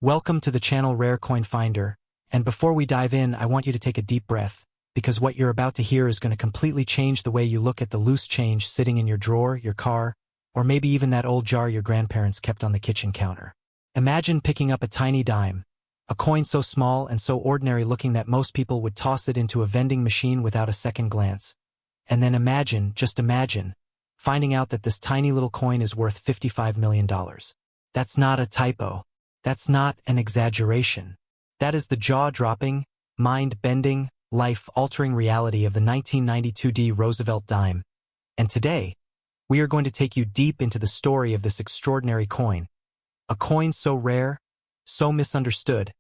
Welcome to the channel Rare Coin Finder, and before we dive in, I want you to take a deep breath, because what you're about to hear is going to completely change the way you look at the loose change sitting in your drawer, your car, or maybe even that old jar your grandparents kept on the kitchen counter. Imagine picking up a tiny dime, a coin so small and so ordinary looking that most people would toss it into a vending machine without a second glance. And then imagine, just imagine, finding out that this tiny little coin is worth $55 million. That's not a typo. That's not an exaggeration. That is the jaw-dropping, mind-bending, life-altering reality of the 1992 D Roosevelt Dime. And today, we are going to take you deep into the story of this extraordinary coin. A coin so rare, so misunderstood,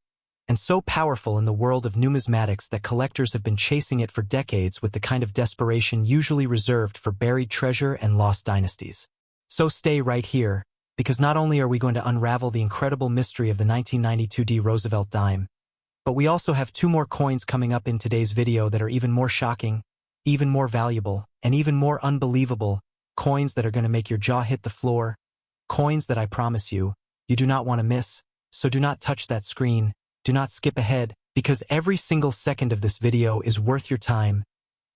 and so powerful in the world of numismatics that collectors have been chasing it for decades with the kind of desperation usually reserved for buried treasure and lost dynasties. So stay right here, because not only are we going to unravel the incredible mystery of the 1992 D Roosevelt Dime, but we also have two more coins coming up in today's video that are even more shocking, even more valuable, and even more unbelievable, coins that are going to make your jaw hit the floor, coins that I promise you do not want to miss, so do not touch that screen, do not skip ahead, because every single second of this video is worth your time,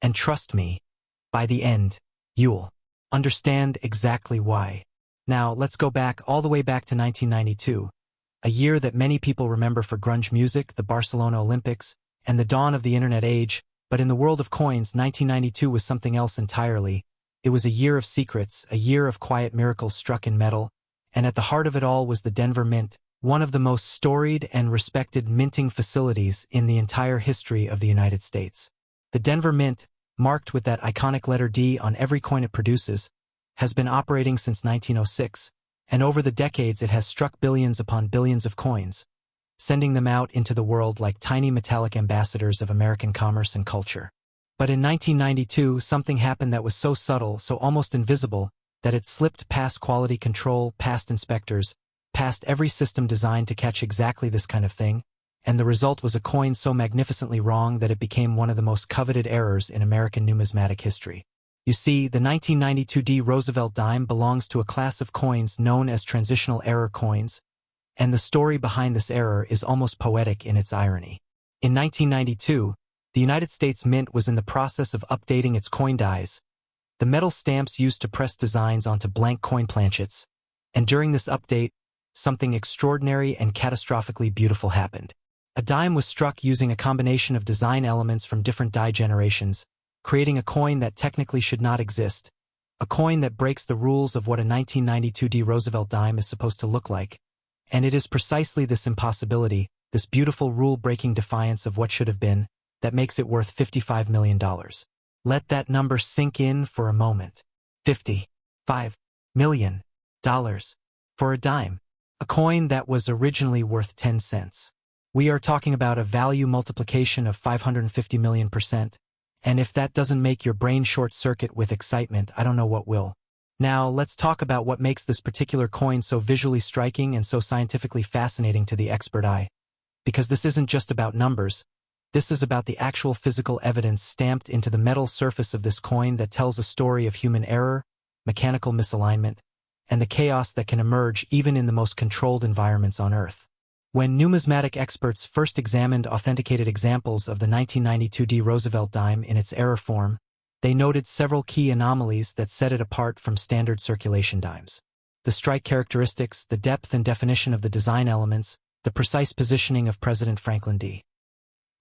and trust me, by the end, you'll understand exactly why. Now, let's go back all the way back to 1992, a year that many people remember for grunge music, the Barcelona Olympics, and the dawn of the internet age, but in the world of coins, 1992 was something else entirely. It was a year of secrets, a year of quiet miracles struck in metal, and at the heart of it all was the Denver Mint, one of the most storied and respected minting facilities in the entire history of the United States. The Denver Mint, marked with that iconic letter D on every coin it produces, has been operating since 1906, and over the decades it has struck billions upon billions of coins, sending them out into the world like tiny metallic ambassadors of American commerce and culture. But in 1992, something happened that was so subtle, so almost invisible, that it slipped past quality control, past inspectors, past every system designed to catch exactly this kind of thing, and the result was a coin so magnificently wrong that it became one of the most coveted errors in American numismatic history. You see, the 1992 D Roosevelt Dime belongs to a class of coins known as transitional error coins, and the story behind this error is almost poetic in its irony. In 1992, the United States Mint was in the process of updating its coin dies, the metal stamps used to press designs onto blank coin planchets, and during this update, something extraordinary and catastrophically beautiful happened. A dime was struck using a combination of design elements from different die generations, creating a coin that technically should not exist, a coin that breaks the rules of what a 1992 D Roosevelt dime is supposed to look like. And it is precisely this impossibility, this beautiful rule-breaking defiance of what should have been, that makes it worth $55 million. Let that number sink in for a moment. $55 million for a dime, a coin that was originally worth 10 cents. We are talking about a value multiplication of 550 million%. And if that doesn't make your brain short-circuit with excitement, I don't know what will. Now, let's talk about what makes this particular coin so visually striking and so scientifically fascinating to the expert eye. Because this isn't just about numbers, this is about the actual physical evidence stamped into the metal surface of this coin that tells a story of human error, mechanical misalignment, and the chaos that can emerge even in the most controlled environments on Earth. When numismatic experts first examined authenticated examples of the 1992 D Roosevelt dime in its error form, they noted several key anomalies that set it apart from standard circulation dimes. The strike characteristics, the depth and definition of the design elements, the precise positioning of President Franklin D.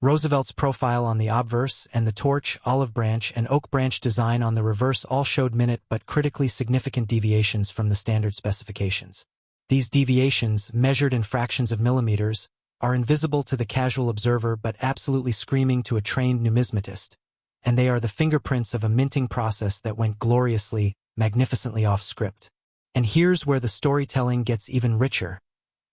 Roosevelt's profile on the obverse, and the torch, olive branch, and oak branch design on the reverse all showed minute but critically significant deviations from the standard specifications. These deviations, measured in fractions of millimeters, are invisible to the casual observer but absolutely screaming to a trained numismatist, and they are the fingerprints of a minting process that went gloriously, magnificently off script. And here's where the storytelling gets even richer,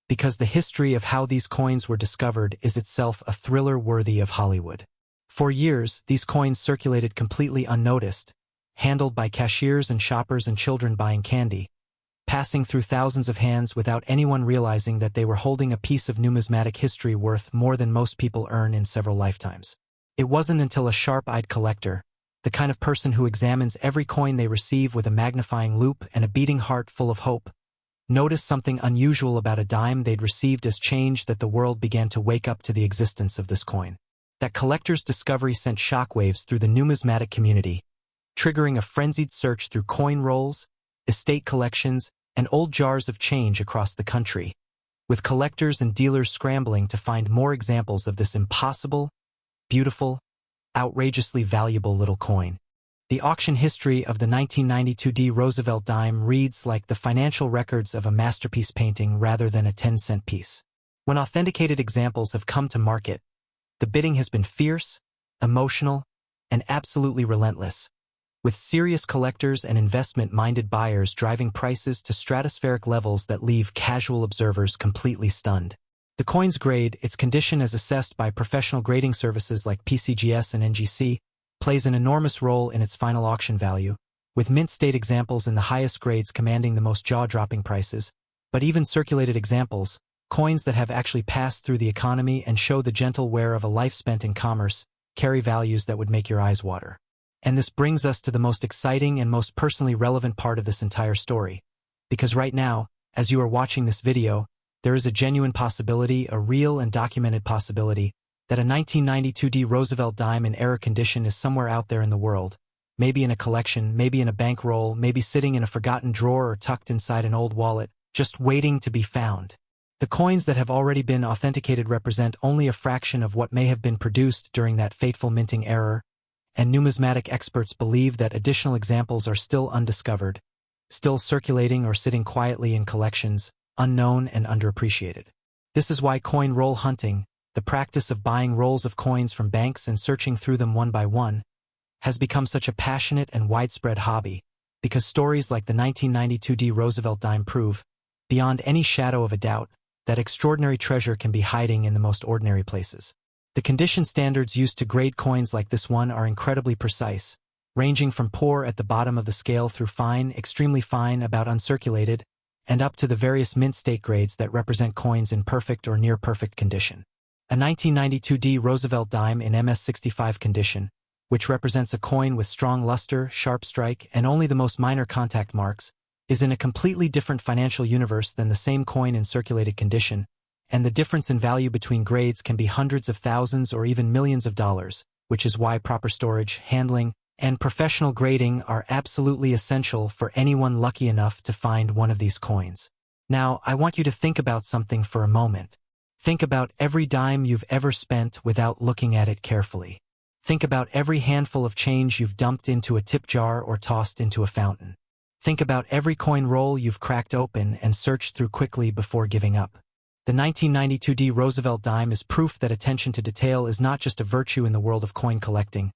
because the history of how these coins were discovered is itself a thriller worthy of Hollywood. For years, these coins circulated completely unnoticed, handled by cashiers and shoppers and children buying candy, passing through thousands of hands without anyone realizing that they were holding a piece of numismatic history worth more than most people earn in several lifetimes. It wasn't until a sharp-eyed collector, the kind of person who examines every coin they receive with a magnifying loupe and a beating heart full of hope, noticed something unusual about a dime they'd received as change that the world began to wake up to the existence of this coin. That collector's discovery sent shockwaves through the numismatic community, triggering a frenzied search through coin rolls, estate collections, and old jars of change across the country, with collectors and dealers scrambling to find more examples of this impossible, beautiful, outrageously valuable little coin. The auction history of the 1992 D Roosevelt Dime reads like the financial records of a masterpiece painting rather than a 10-cent piece. When authenticated examples have come to market, the bidding has been fierce, emotional, and absolutely relentless, with serious collectors and investment-minded buyers driving prices to stratospheric levels that leave casual observers completely stunned. The coin's grade, its condition as assessed by professional grading services like PCGS and NGC, plays an enormous role in its final auction value, with mint state examples in the highest grades commanding the most jaw-dropping prices, but even circulated examples, coins that have actually passed through the economy and show the gentle wear of a life spent in commerce, carry values that would make your eyes water. And this brings us to the most exciting and most personally relevant part of this entire story, because right now, as you are watching this video, there is a genuine possibility, a real and documented possibility, that a 1992 D Roosevelt Dime in error condition is somewhere out there in the world, maybe in a collection, maybe in a bankroll, maybe sitting in a forgotten drawer or tucked inside an old wallet, just waiting to be found. The coins that have already been authenticated represent only a fraction of what may have been produced during that fateful minting error, and numismatic experts believe that additional examples are still undiscovered, still circulating or sitting quietly in collections, unknown and underappreciated. This is why coin roll hunting, the practice of buying rolls of coins from banks and searching through them one by one, has become such a passionate and widespread hobby, because stories like the 1992 D Roosevelt Dime prove, beyond any shadow of a doubt, that extraordinary treasure can be hiding in the most ordinary places. The condition standards used to grade coins like this one are incredibly precise, ranging from poor at the bottom of the scale through fine, extremely fine, about uncirculated, and up to the various mint state grades that represent coins in perfect or near-perfect condition. A 1992 D Roosevelt Dime in MS65 condition, which represents a coin with strong luster, sharp strike, and only the most minor contact marks, is in a completely different financial universe than the same coin in circulated condition, and the difference in value between grades can be hundreds of thousands or even millions of dollars, which is why proper storage, handling, and professional grading are absolutely essential for anyone lucky enough to find one of these coins. Now, I want you to think about something for a moment. Think about every dime you've ever spent without looking at it carefully. Think about every handful of change you've dumped into a tip jar or tossed into a fountain. Think about every coin roll you've cracked open and searched through quickly before giving up. The 1992 D Roosevelt Dime is proof that attention to detail is not just a virtue in the world of coin collecting.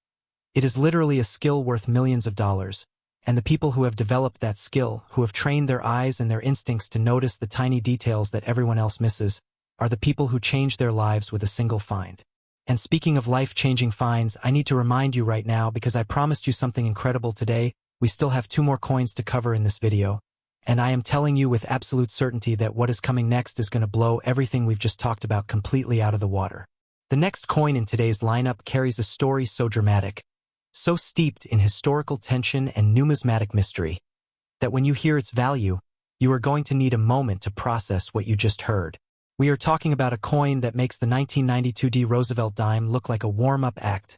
It is literally a skill worth millions of dollars, and the people who have developed that skill, who have trained their eyes and their instincts to notice the tiny details that everyone else misses, are the people who change their lives with a single find. And speaking of life-changing finds, I need to remind you right now, because I promised you something incredible today. We still have 2 more coins to cover in this video, and I am telling you with absolute certainty that what is coming next is going to blow everything we've just talked about completely out of the water. The next coin in today's lineup carries a story so dramatic, so steeped in historical tension and numismatic mystery, that when you hear its value, you are going to need a moment to process what you just heard. We are talking about a coin that makes the 1992 D Roosevelt Dime look like a warm-up act,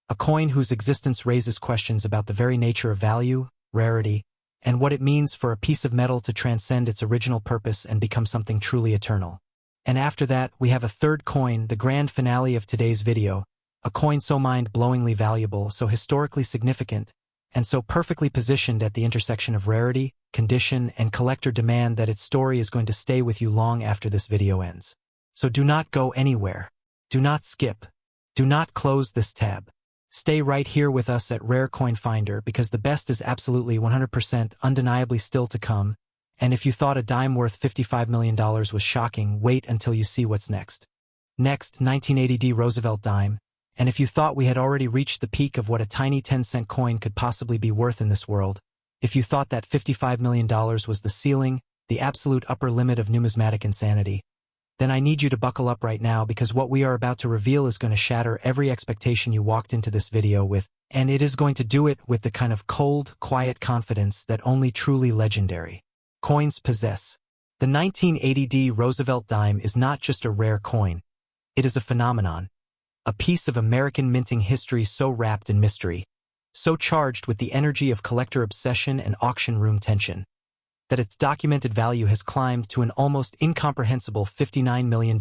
a coin whose existence raises questions about the very nature of value, rarity, and what it means for a piece of metal to transcend its original purpose and become something truly eternal. And after that, we have a third coin, the grand finale of today's video, a coin so mind-blowingly valuable, so historically significant, and so perfectly positioned at the intersection of rarity, condition, and collector demand that its story is going to stay with you long after this video ends. So do not go anywhere. Do not skip. Do not close this tab. Stay right here with us at Rare Coin Finder, because the best is absolutely 100% undeniably still to come, and if you thought a dime worth $55 million was shocking, wait until you see what's next. Next, 1980 D Roosevelt Dime, and if you thought we had already reached the peak of what a tiny 10-cent coin could possibly be worth in this world, if you thought that $55 million was the ceiling, the absolute upper limit of numismatic insanity, then I need you to buckle up right now, because what we are about to reveal is going to shatter every expectation you walked into this video with, and it is going to do it with the kind of cold, quiet confidence that only truly legendary coins possess. The 1980 D Roosevelt Dime is not just a rare coin. It is a phenomenon, a piece of American minting history so wrapped in mystery, so charged with the energy of collector obsession and auction room tension, that its documented value has climbed to an almost incomprehensible $59 million,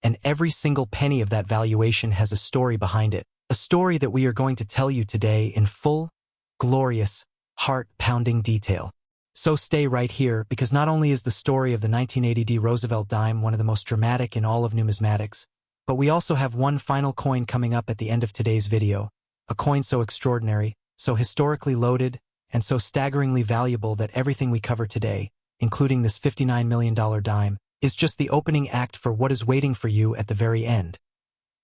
and every single penny of that valuation has a story behind it, a story that we are going to tell you today in full, glorious, heart-pounding detail. So stay right here, because not only is the story of the 1980 D Roosevelt Dime one of the most dramatic in all of numismatics, but we also have one final coin coming up at the end of today's video, a coin so extraordinary, so historically loaded, and so staggeringly valuable that everything we cover today, including this $59 million dime, is just the opening act for what is waiting for you at the very end.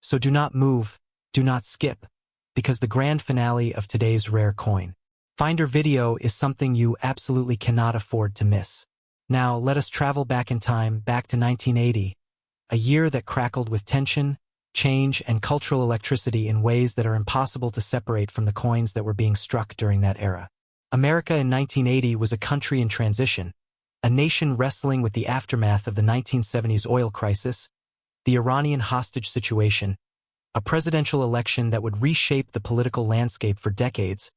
So do not move, do not skip, because the grand finale of today's rare coin finder video is something you absolutely cannot afford to miss. Now, let us travel back in time, back to 1980, a year that crackled with tension, change, and cultural electricity in ways that are impossible to separate from the coins that were being struck during that era. America in 1980 was a country in transition, a nation wrestling with the aftermath of the 1970s oil crisis, the Iranian hostage situation, a presidential election that would reshape the political landscape for decades,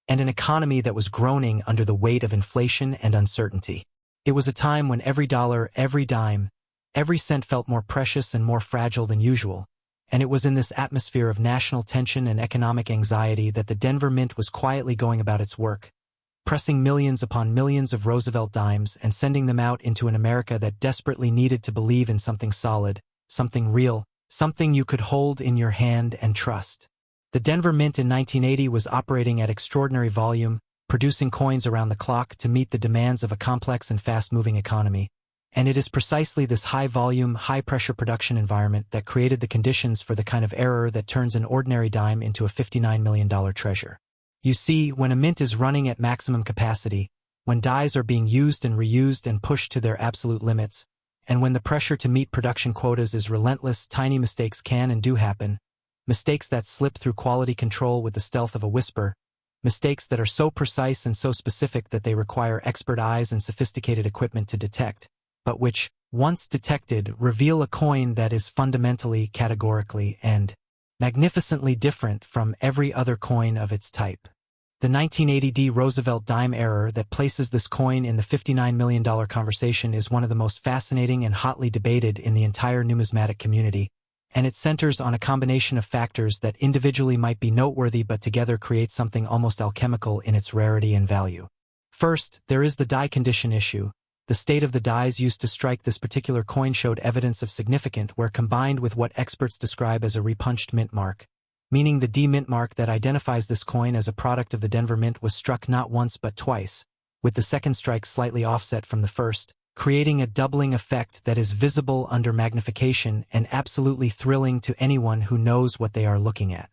and an economy that was groaning under the weight of inflation and uncertainty. It was a time when every dollar, every dime, every cent felt more precious and more fragile than usual, and it was in this atmosphere of national tension and economic anxiety that the Denver Mint was quietly going about its work, pressing millions upon millions of Roosevelt dimes and sending them out into an America that desperately needed to believe in something solid, something real, something you could hold in your hand and trust. The Denver Mint in 1980 was operating at extraordinary volume, producing coins around the clock to meet the demands of a complex and fast-moving economy, and it is precisely this high-volume, high-pressure production environment that created the conditions for the kind of error that turns an ordinary dime into a $59 million treasure. You see, when a mint is running at maximum capacity, when dies are being used and reused and pushed to their absolute limits, and when the pressure to meet production quotas is relentless, tiny mistakes can and do happen, mistakes that slip through quality control with the stealth of a whisper, mistakes that are so precise and so specific that they require expert eyes and sophisticated equipment to detect, but which, once detected, reveal a coin that is fundamentally, categorically, and magnificently different from every other coin of its type. The 1980 D Roosevelt Dime error that places this coin in the $59 million conversation is one of the most fascinating and hotly debated in the entire numismatic community, and it centers on a combination of factors that individually might be noteworthy but together create something almost alchemical in its rarity and value. First, there is the die condition issue. The state of the dies used to strike this particular coin showed evidence of significance where combined with what experts describe as a repunched mint mark, meaning the D mint mark that identifies this coin as a product of the Denver Mint was struck not once but twice, with the second strike slightly offset from the first, creating a doubling effect that is visible under magnification and absolutely thrilling to anyone who knows what they are looking at.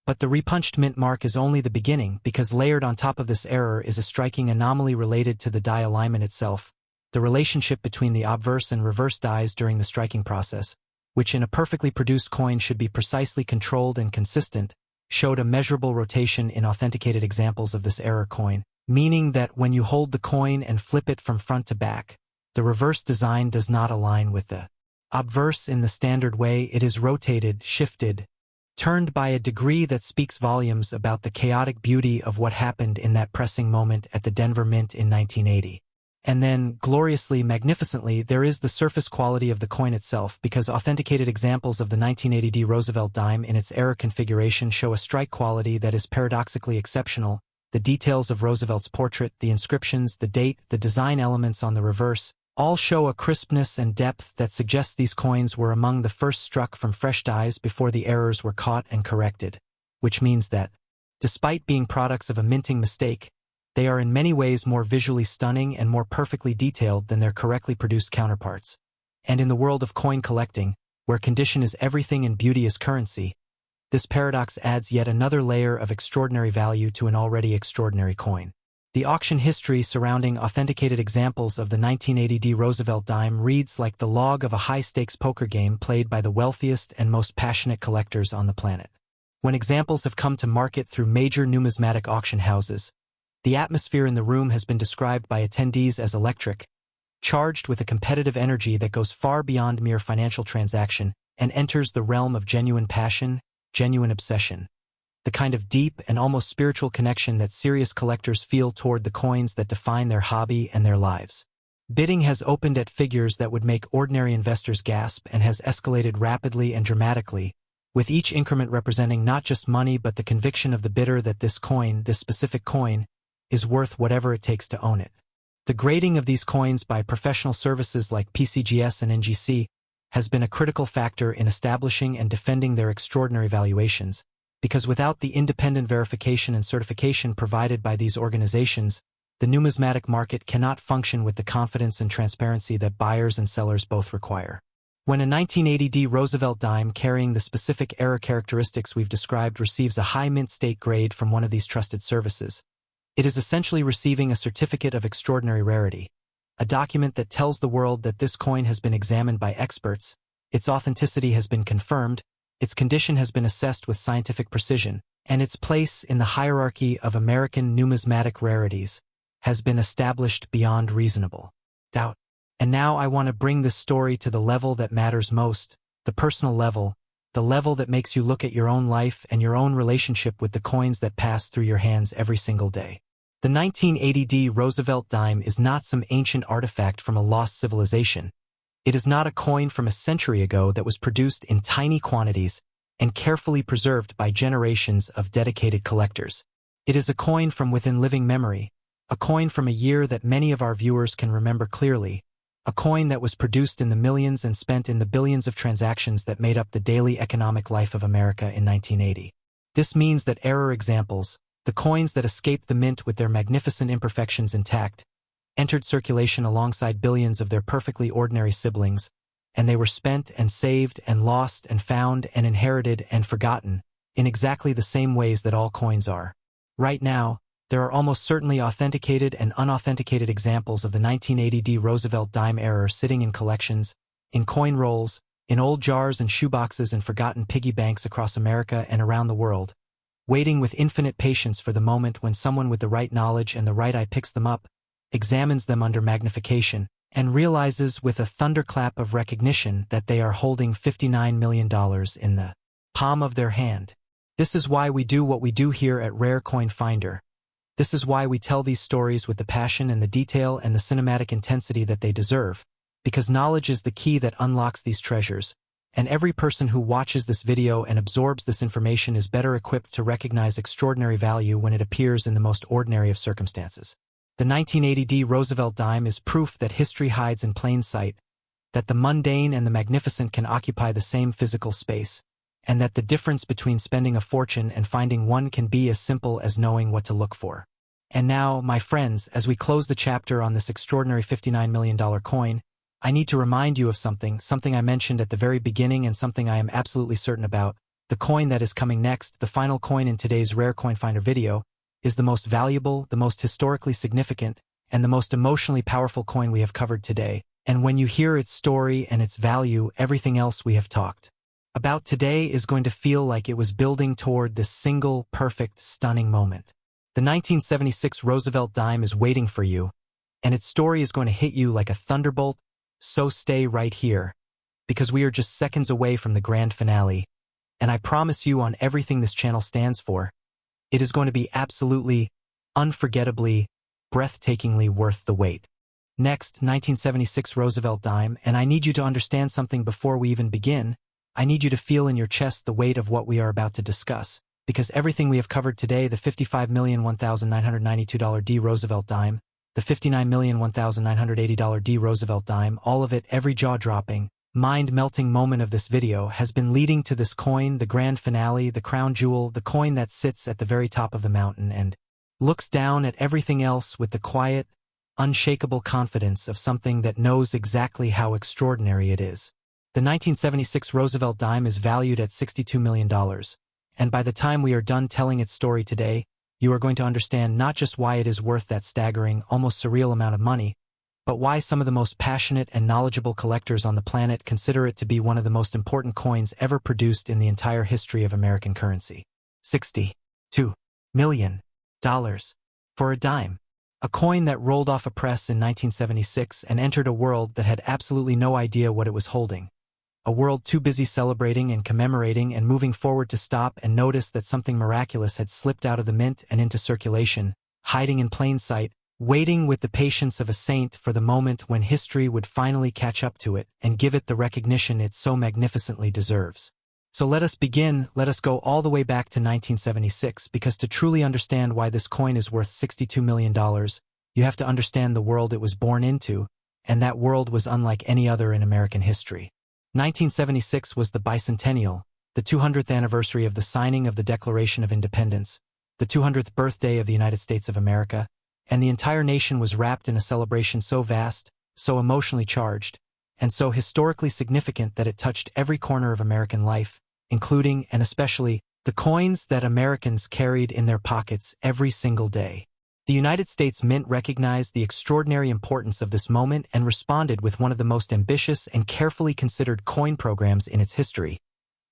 But the repunched mint mark is only the beginning, because layered on top of this error is a striking anomaly related to the die alignment itself, the relationship between the obverse and reverse dies during the striking process, which in a perfectly produced coin should be precisely controlled and consistent, showed a measurable rotation in authenticated examples of this error coin, meaning that when you hold the coin and flip it from front to back, the reverse design does not align with the obverse in the standard way. It is rotated, shifted, turned by a degree that speaks volumes about the chaotic beauty of what happened in that pressing moment at the Denver Mint in 1980. And then, gloriously, magnificently, there is the surface quality of the coin itself, because authenticated examples of the 1980 D Roosevelt Dime in its error configuration show a strike quality that is paradoxically exceptional. The details of Roosevelt's portrait, the inscriptions, the date, the design elements on the reverse, all show a crispness and depth that suggests these coins were among the first struck from fresh dies before the errors were caught and corrected, which means that, despite being products of a minting mistake, they are in many ways more visually stunning and more perfectly detailed than their correctly produced counterparts. And in the world of coin collecting, where condition is everything and beauty is currency, this paradox adds yet another layer of extraordinary value to an already extraordinary coin. The auction history surrounding authenticated examples of the 1980 D Roosevelt Dime reads like the log of a high-stakes poker game played by the wealthiest and most passionate collectors on the planet. When examples have come to market through major numismatic auction houses, the atmosphere in the room has been described by attendees as electric, charged with a competitive energy that goes far beyond mere financial transaction and enters the realm of genuine passion, genuine obsession. The kind of deep and almost spiritual connection that serious collectors feel toward the coins that define their hobby and their lives. Bidding has opened at figures that would make ordinary investors gasp and has escalated rapidly and dramatically, with each increment representing not just money but the conviction of the bidder that this specific coin, is worth whatever it takes to own it. The grading of these coins by professional services like PCGS and NGC has been a critical factor in establishing and defending their extraordinary valuations, because without the independent verification and certification provided by these organizations, the numismatic market cannot function with the confidence and transparency that buyers and sellers both require. When a 1980 D Roosevelt Dime carrying the specific era characteristics we've described receives a high mint state grade from one of these trusted services, it is essentially receiving a certificate of extraordinary rarity, a document that tells the world that this coin has been examined by experts, its authenticity has been confirmed, its condition has been assessed with scientific precision, and its place in the hierarchy of American numismatic rarities has been established beyond reasonable doubt. And now I want to bring this story to the level that matters most, the personal level, the level that makes you look at your own life and your own relationship with the coins that pass through your hands every single day. The 1980 D Roosevelt Dime is not some ancient artifact from a lost civilization. It is not a coin from a century ago that was produced in tiny quantities and carefully preserved by generations of dedicated collectors. It is a coin from within living memory, a coin from a year that many of our viewers can remember clearly, a coin that was produced in the millions and spent in the billions of transactions that made up the daily economic life of America in 1980. This means that error examples, the coins that escaped the mint with their magnificent imperfections intact, entered circulation alongside billions of their perfectly ordinary siblings, and they were spent and saved and lost and found and inherited and forgotten in exactly the same ways that all coins are. Right now, there are almost certainly authenticated and unauthenticated examples of the 1980 D Roosevelt Dime error sitting in collections, in coin rolls, in old jars and shoeboxes and forgotten piggy banks across America and around the world, waiting with infinite patience for the moment when someone with the right knowledge and the right eye picks them up, examines them under magnification, and realizes with a thunderclap of recognition that they are holding $59 million in the palm of their hand. This is why we do what we do here at Rare Coin Finder. This is why we tell these stories with the passion and the detail and the cinematic intensity that they deserve, because knowledge is the key that unlocks these treasures, and every person who watches this video and absorbs this information is better equipped to recognize extraordinary value when it appears in the most ordinary of circumstances. The 1980 D Roosevelt Dime is proof that history hides in plain sight, that the mundane and the magnificent can occupy the same physical space, and that the difference between spending a fortune and finding one can be as simple as knowing what to look for. And now, my friends, as we close the chapter on this extraordinary $59 million coin, I need to remind you of something I mentioned at the very beginning and something I am absolutely certain about. The coin that is coming next, the final coin in today's Rare Coin Finder video, is the most valuable, the most historically significant, and the most emotionally powerful coin we have covered today. And when you hear its story and its value, everything else we have talked about today is going to feel like it was building toward this single, perfect, stunning moment. The 1976 Roosevelt Dime is waiting for you, and its story is going to hit you like a thunderbolt, so stay right here, because we are just seconds away from the grand finale, and I promise you on everything this channel stands for, it is going to be absolutely, unforgettably, breathtakingly worth the wait. Next, 1976 Roosevelt Dime, and I need you to understand something before we even begin. I need you to feel in your chest the weight of what we are about to discuss, because everything we have covered today, the $55,001,992 D Roosevelt Dime, the $59,001,980 D Roosevelt Dime, all of it, every jaw-dropping, mind-melting moment of this video has been leading to this coin, the grand finale, the crown jewel, the coin that sits at the very top of the mountain and looks down at everything else with the quiet, unshakable confidence of something that knows exactly how extraordinary it is. The 1976 Roosevelt Dime is valued at $62 million, and by the time we are done telling its story today, you are going to understand not just why it is worth that staggering, almost surreal amount of money, but why some of the most passionate and knowledgeable collectors on the planet consider it to be one of the most important coins ever produced in the entire history of American currency. $62 million for a dime. A coin that rolled off a press in 1976 and entered a world that had absolutely no idea what it was holding. A world too busy celebrating and commemorating and moving forward to stop and notice that something miraculous had slipped out of the mint and into circulation, hiding in plain sight, waiting with the patience of a saint for the moment when history would finally catch up to it and give it the recognition it so magnificently deserves. So let us begin, let us go all the way back to 1976, because to truly understand why this coin is worth $62 million, you have to understand the world it was born into, and that world was unlike any other in American history. 1976 was the bicentennial, the 200th anniversary of the signing of the Declaration of Independence, the 200th birthday of the United States of America, and the entire nation was wrapped in a celebration so vast, so emotionally charged, and so historically significant that it touched every corner of American life, including, and especially, the coins that Americans carried in their pockets every single day. The United States Mint recognized the extraordinary importance of this moment and responded with one of the most ambitious and carefully considered coin programs in its history,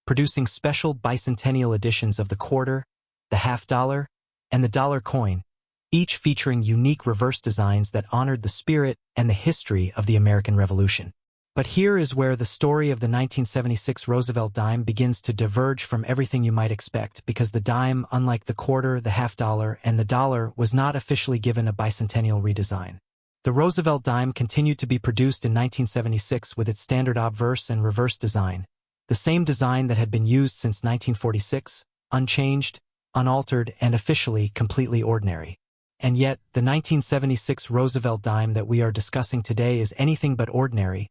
producing special bicentennial editions of the quarter, the half-dollar, and the dollar coin, each featuring unique reverse designs that honored the spirit and the history of the American Revolution. But here is where the story of the 1976 Roosevelt Dime begins to diverge from everything you might expect, because the dime, unlike the quarter, the half-dollar, and the dollar, was not officially given a bicentennial redesign. The Roosevelt Dime continued to be produced in 1976 with its standard obverse and reverse design, the same design that had been used since 1946, unchanged, unaltered, and officially completely ordinary. And yet, the 1976 Roosevelt Dime that we are discussing today is anything but ordinary.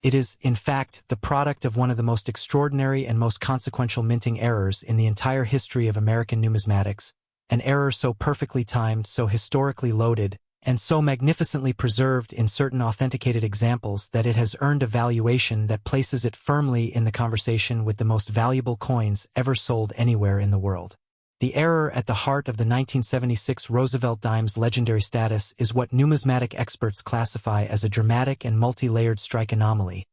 It is, in fact, the product of one of the most extraordinary and most consequential minting errors in the entire history of American numismatics, an error so perfectly timed, so historically loaded, and so magnificently preserved in certain authenticated examples that it has earned a valuation that places it firmly in the conversation with the most valuable coins ever sold anywhere in the world. The error at the heart of the 1976 Roosevelt Dime's legendary status is what numismatic experts classify as a dramatic and multi-layered strike anomaly,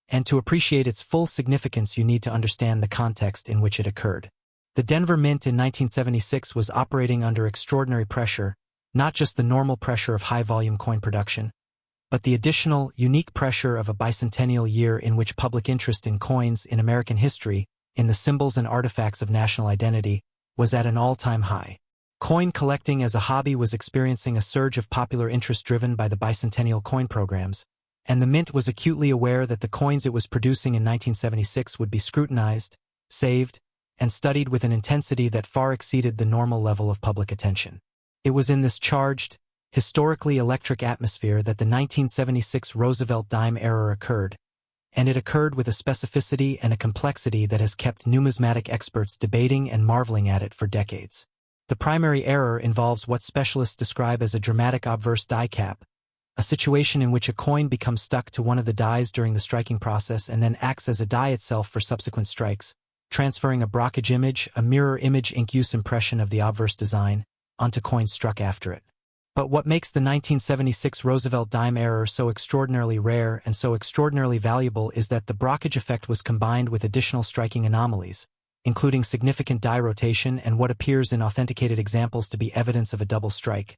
and to appreciate its full significance you need to understand the context in which it occurred. The Denver Mint in 1976 was operating under extraordinary pressure, not just the normal pressure of high-volume coin production, but the additional, unique pressure of a bicentennial year in which public interest in coins in American history, in the symbols and artifacts of national identity, was at an all-time high. Coin collecting as a hobby was experiencing a surge of popular interest driven by the bicentennial coin programs, and the Mint was acutely aware that the coins it was producing in 1976 would be scrutinized, saved, and studied with an intensity that far exceeded the normal level of public attention. It was in this charged, historically electric atmosphere that the 1976 Roosevelt Dime error occurred, and it occurred with a specificity and a complexity that has kept numismatic experts debating and marveling at it for decades. The primary error involves what specialists describe as a dramatic obverse die cap, a situation in which a coin becomes stuck to one of the dies during the striking process and then acts as a die itself for subsequent strikes, transferring a brockage image, a mirror image ink-use impression of the obverse design, onto coins struck after it. But what makes the 1976 Roosevelt Dime error so extraordinarily rare and so extraordinarily valuable is that the brockage effect was combined with additional striking anomalies, including significant die rotation and what appears in authenticated examples to be evidence of a double strike,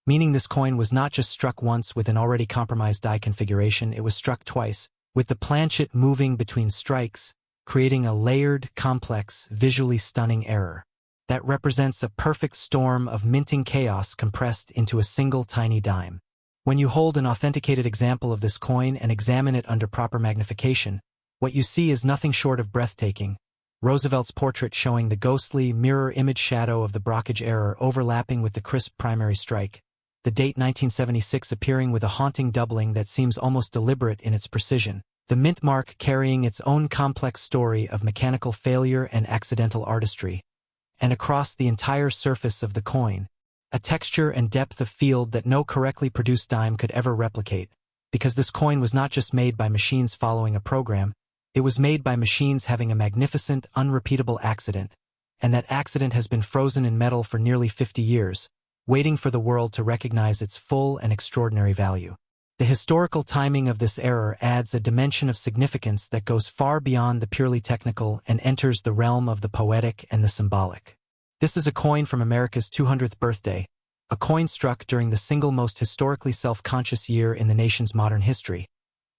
meaning this coin was not just struck once with an already compromised die configuration, it was struck twice, with the planchet moving between strikes, creating a layered, complex, visually stunning error that represents a perfect storm of minting chaos compressed into a single tiny dime. When you hold an authenticated example of this coin and examine it under proper magnification, what you see is nothing short of breathtaking. Roosevelt's portrait showing the ghostly, mirror image shadow of the brockage error overlapping with the crisp primary strike, the date 1976 appearing with a haunting doubling that seems almost deliberate in its precision, the mint mark carrying its own complex story of mechanical failure and accidental artistry, and across the entire surface of the coin, a texture and depth of field that no correctly produced dime could ever replicate, because this coin was not just made by machines following a program, it was made by machines having a magnificent, unrepeatable accident, and that accident has been frozen in metal for nearly 50 years, waiting for the world to recognize its full and extraordinary value. The historical timing of this error adds a dimension of significance that goes far beyond the purely technical and enters the realm of the poetic and the symbolic. This is a coin from America's 200th birthday, a coin struck during the single most historically self-conscious year in the nation's modern history.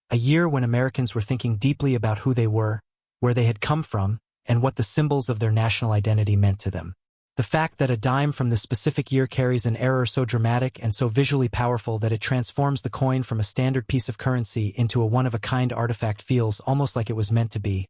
A year when Americans were thinking deeply about who they were, where they had come from, and what the symbols of their national identity meant to them. The fact that a dime from this specific year carries an error so dramatic and so visually powerful that it transforms the coin from a standard piece of currency into a one-of-a-kind artifact feels almost like it was meant to be.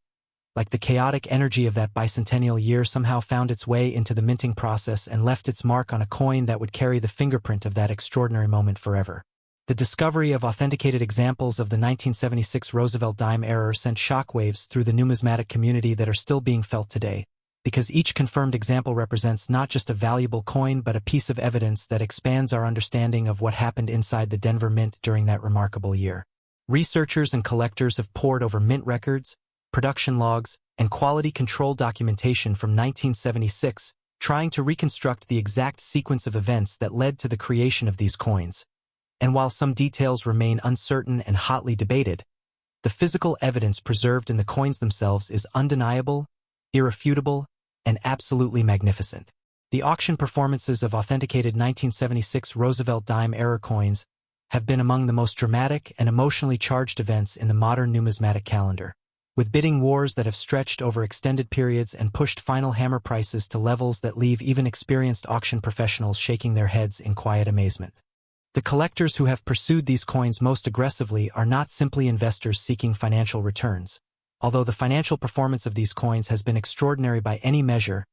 Like the chaotic energy of that bicentennial year somehow found its way into the minting process and left its mark on a coin that would carry the fingerprint of that extraordinary moment forever. The discovery of authenticated examples of the 1976 Roosevelt Dime error sent shockwaves through the numismatic community that are still being felt today, because each confirmed example represents not just a valuable coin but a piece of evidence that expands our understanding of what happened inside the Denver Mint during that remarkable year. Researchers and collectors have pored over mint records, production logs, and quality control documentation from 1976, trying to reconstruct the exact sequence of events that led to the creation of these coins. And while some details remain uncertain and hotly debated, the physical evidence preserved in the coins themselves is undeniable, irrefutable, and absolutely magnificent. The auction performances of authenticated 1976 Roosevelt Dime era coins have been among the most dramatic and emotionally charged events in the modern numismatic calendar, with bidding wars that have stretched over extended periods and pushed final hammer prices to levels that leave even experienced auction professionals shaking their heads in quiet amazement. The collectors who have pursued these coins most aggressively are not simply investors seeking financial returns. Although the financial performance of these coins has been extraordinary by any measure,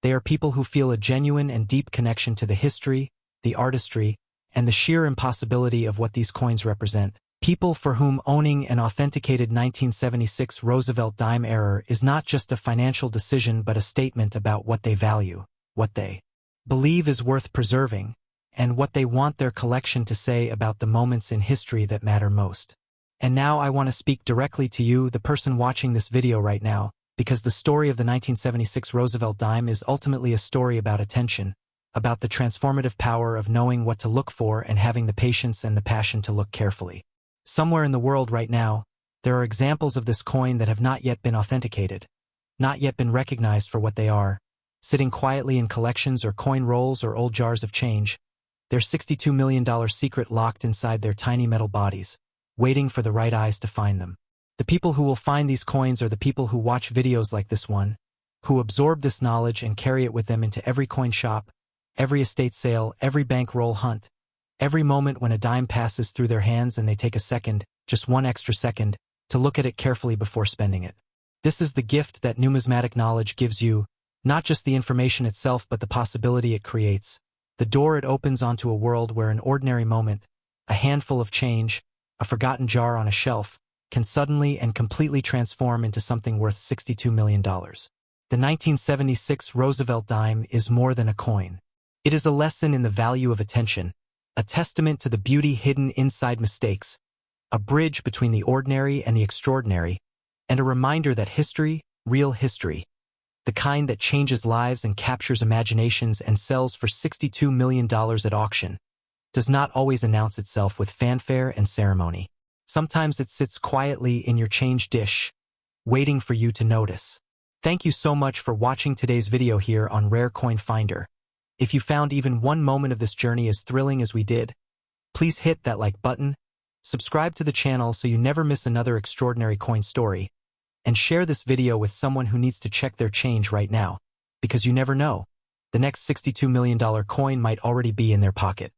they are people who feel a genuine and deep connection to the history, the artistry, and the sheer impossibility of what these coins represent. People for whom owning an authenticated 1976 Roosevelt Dime error is not just a financial decision but a statement about what they value, what they believe is worth preserving, and what they want their collection to say about the moments in history that matter most. And now I want to speak directly to you, the person watching this video right now, because the story of the 1976 Roosevelt Dime is ultimately a story about attention, about the transformative power of knowing what to look for and having the patience and the passion to look carefully. Somewhere in the world right now, there are examples of this coin that have not yet been authenticated, not yet been recognized for what they are, sitting quietly in collections or coin rolls or old jars of change, their $62 million secret locked inside their tiny metal bodies, waiting for the right eyes to find them. The people who will find these coins are the people who watch videos like this one, who absorb this knowledge and carry it with them into every coin shop, every estate sale, every bankroll hunt, every moment when a dime passes through their hands and they take a second, just one extra second, to look at it carefully before spending it. This is the gift that numismatic knowledge gives you, not just the information itself but the possibility it creates, the door it opens onto a world where an ordinary moment, a handful of change, a forgotten jar on a shelf, can suddenly and completely transform into something worth $62 million. The 1976 Roosevelt Dime is more than a coin. It is a lesson in the value of attention, a testament to the beauty hidden inside mistakes, a bridge between the ordinary and the extraordinary, and a reminder that history, real history, the kind that changes lives and captures imaginations and sells for $62 million at auction, does not always announce itself with fanfare and ceremony. Sometimes it sits quietly in your change dish, waiting for you to notice. Thank you so much for watching today's video here on Rare Coin Finder. If you found even one moment of this journey as thrilling as we did, please hit that like button, subscribe to the channel so you never miss another extraordinary coin story, and share this video with someone who needs to check their change right now, because you never know, the next $62 million coin might already be in their pocket.